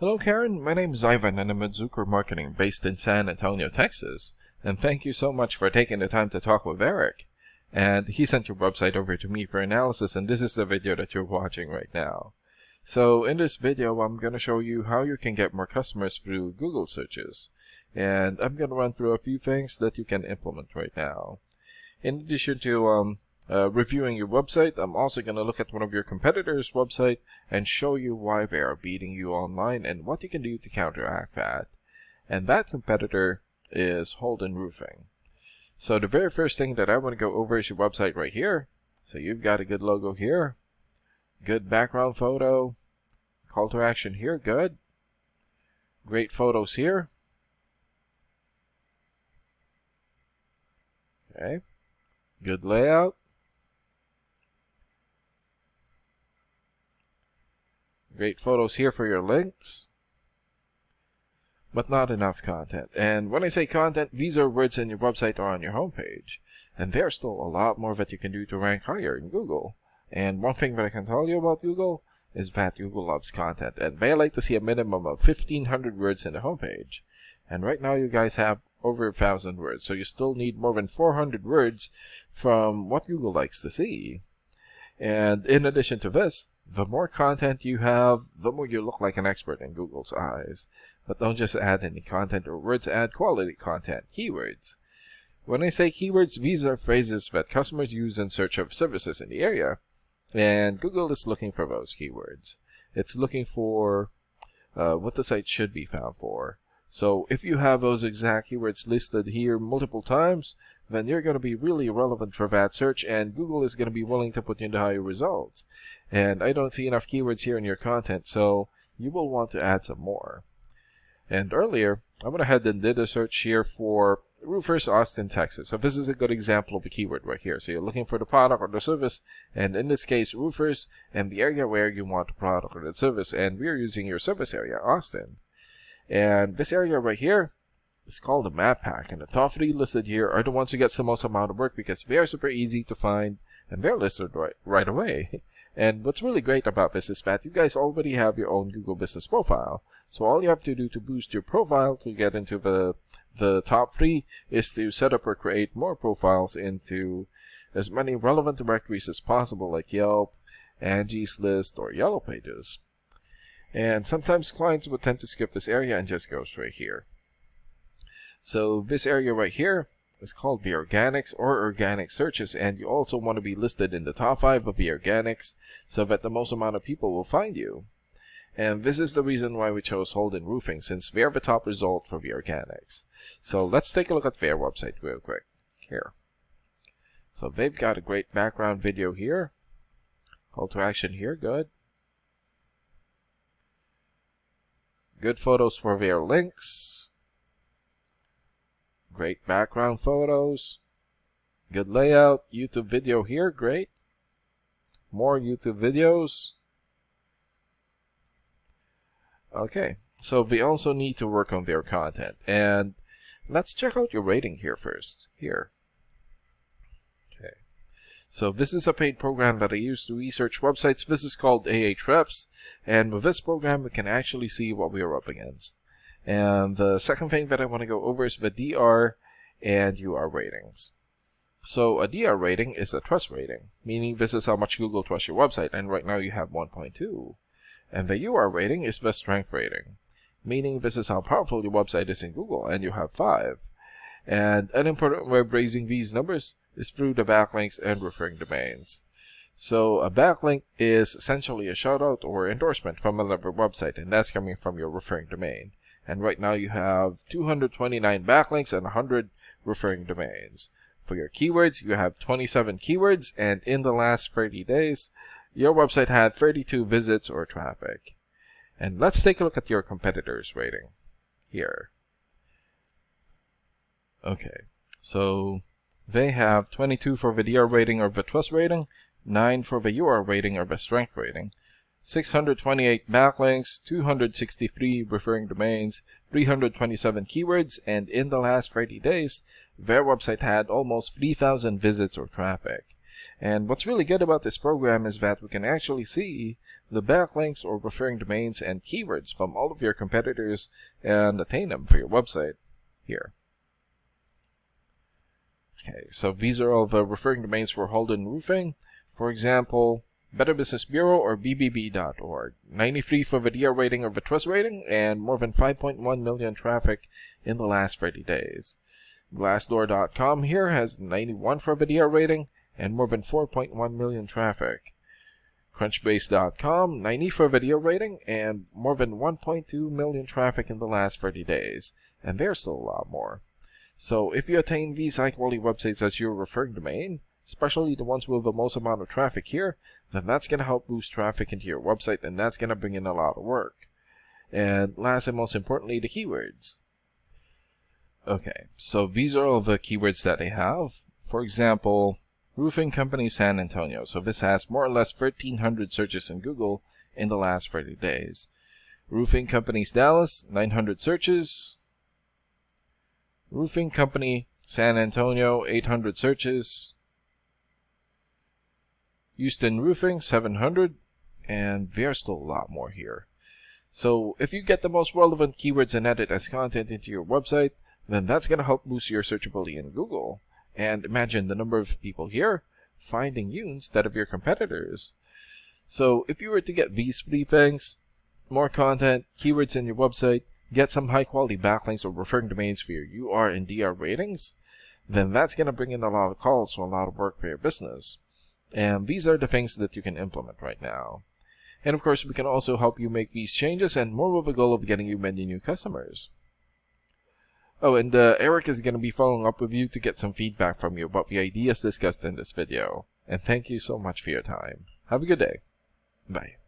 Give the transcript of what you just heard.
Hello Karen, my name is Ivan and I'm at Zucker Marketing based in San Antonio, Texas. And thank you so much for taking the time to talk with Eric. And he sent your website over to me for analysis, and this is the video that you're watching right now. So in this video, I'm going to show you how you can get more customers through Google searches. And I'm going to run through a few things that you can implement right now. In addition to reviewing your website, I'm also going to look at one of your competitors' website and show you why they are beating you online and what you can do to counteract that. And that competitor is Holden Roofing. So the very first thing that I want to go over is your website right here. So you've got a good logo here, good background photo, call to action here, good, great photos here. Okay, good layout. Great photos here for your links, but not enough content. And when I say content, these are words in your website or on your homepage. And there's still a lot more that you can do to rank higher in Google. And one thing that I can tell you about Google is that Google loves content, and they like to see a minimum of 1,500 words in the homepage. And right now you guys have over 1,000 words, so you still need more than 400 words from what Google likes to see. And in addition to this, the more content you have, the more you look like an expert in Google's eyes. But don't just add any content or words, add quality content, keywords. When I say keywords, these are phrases that customers use in search of services in the area. And Google is looking for those keywords. It's looking for what the site should be found for. So if you have those exact keywords listed here multiple times, then you're going to be really relevant for that search, and Google is going to be willing to put you into higher results. And I don't see enough keywords here in your content, so you will want to add some more. And earlier, I went ahead and did a search here for roofers, Austin, Texas. So this is a good example of a keyword right here. So you're looking for the product or the service, and in this case, roofers, and the area where you want the product or the service. And we're using your service area, Austin. And this area right here is called a map pack, and the top 3 listed here are the ones who get the most amount of work because they are super easy to find and they're listed right away. And what's really great about this is that you guys already have your own Google Business profile. So all you have to do to boost your profile to get into the top 3 is to set up or create more profiles into as many relevant directories as possible, like Yelp, Angie's List, or Yellow Pages. And sometimes clients would tend to skip this area and just go straight here. So this area right here is called the organics or organic searches, and you also want to be listed in the top 5 of the organics so that the most amount of people will find you. And this is the reason why we chose Holden Roofing, since they're the top result for the organics. So let's take a look at their website real quick here. So they've got a great background video here, call to action here, good. Good photos for their links. Great background photos. Good layout. YouTube video here, great. More YouTube videos. Okay, so we also need to work on their content. And let's check out your rating here first. Here. Okay. So this is a paid program that I use to research websites. This is called Ahrefs, and with this program we can actually see what we are up against. And the second thing that I want to go over is the DR and UR ratings. So a DR rating is a trust rating, meaning this is how much Google trusts your website, and right now you have 1.2. And the UR rating is the strength rating, meaning this is how powerful your website is in Google, and you have 5. And an important way of raising these numbers is through the backlinks and referring domains. So a backlink is essentially a shout out or endorsement from another website, and that's coming from your referring domain. And right now you have 229 backlinks and 100 referring domains. For your keywords, you have 27 keywords, and in the last 30 days, your website had 32 visits or traffic. And let's take a look at your competitors' rating here. Okay, so they have 22 for the DR rating or the trust rating, 9 for the UR rating or the strength rating, 628 backlinks, 263 referring domains, 327 keywords, and in the last 30 days, their website had almost 3,000 visits or traffic. And what's really good about this program is that we can actually see the backlinks or referring domains and keywords from all of your competitors and attain them for your website here. Okay, so these are all the referring domains for Holden Roofing. For example, Better Business Bureau or bbb.org. 93 for the DR rating or the trust rating, and more than 5.1 million traffic in the last 30 days. Glassdoor.com here has 91 for the DR rating and more than 4.1 million traffic. Crunchbase.com, 90 for video rating and more than 1.2 million traffic in the last 30 days. And there's still a lot more. So if you attain these high-quality websites as your referring domain, especially the ones with the most amount of traffic here, then that's going to help boost traffic into your website, and that's going to bring in a lot of work. And last and most importantly, the keywords. Okay, so these are all the keywords that they have. For example, Roofing Company San Antonio. So this has more or less 1,300 searches in Google in the last 30 days. Roofing Companies Dallas, 900 searches. Roofing Company San Antonio, 800 searches. Houston Roofing, 700. And there's still a lot more here. So if you get the most relevant keywords and add it as content into your website, then that's going to help boost your searchability in Google. And imagine the number of people here finding you instead of your competitors. So if you were to get these 3 things, more content, keywords in your website, get some high quality backlinks or referring domains for your UR and DR ratings, then that's going to bring in a lot of calls, so a lot of work for your business. And these are the things that you can implement right now. And of course, we can also help you make these changes and more with the goal of getting you many new customers. Oh, and Eric is going to be following up with you to get some feedback from you about the ideas discussed in this video. And thank you so much for your time. Have a good day. Bye.